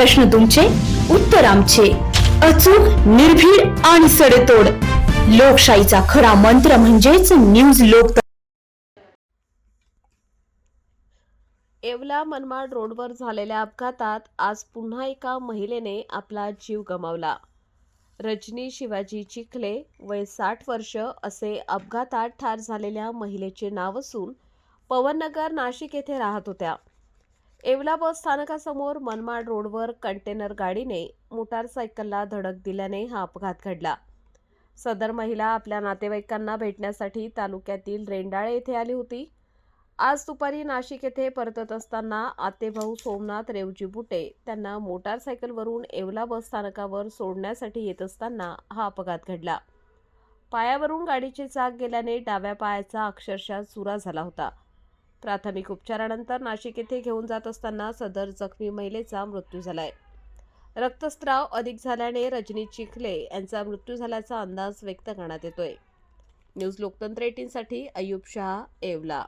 प्रश्न तुमचे, उत्तर आमचे. अचूक, निर्भीड आणि सडेतोड. लोकशाहीचा खरा मंत्र म्हणजेच न्यूज लोक. येवला मनमाड रोडवर झालेल्या अपघातात आज पुन्हा एका महिलेने आपला जीव गमावला. रजनी शिवाजी चिखले, वय 60 वर्ष असे अपघातात ठार झालेल्या महिलेचे नाव असून पवननगर, नाशिक येथे राहत होत्या. येवला बस स्थानकासमोर मनमाड रोडवर कंटेनर गाडीने मोटारसायकलला धडक दिल्याने हा अपघात घडला. सदर महिला आपल्या नातेवाईकांना भेटण्यासाठी तालुक्यातील रेंडाळे येथे आली होती. आज दुपारी नाशिक येथे परतत असताना आतेभाऊ सोमनाथ रेवजी बुटे त्यांना मोटारसायकलवरून येवला बस स्थानकावर सोडण्यासाठी येत असताना हा अपघात घडला. पायावरून गाडीची चाक गेल्याने डाव्या पायाचा अक्षरशः चुरा झाला होता. प्राथमिक उपचारानंतर नाशिक येथे घेऊन जात असताना सदर जखमी महिलेचा मृत्यू झालाय. रक्तस्राव अधिक झाल्याने रजनी चिखले यांचा मृत्यू झाल्याचा अंदाज व्यक्त करण्यात येतोय. न्यूज लोकतंत्र 18 साठी अय्यूब शहा, येवला.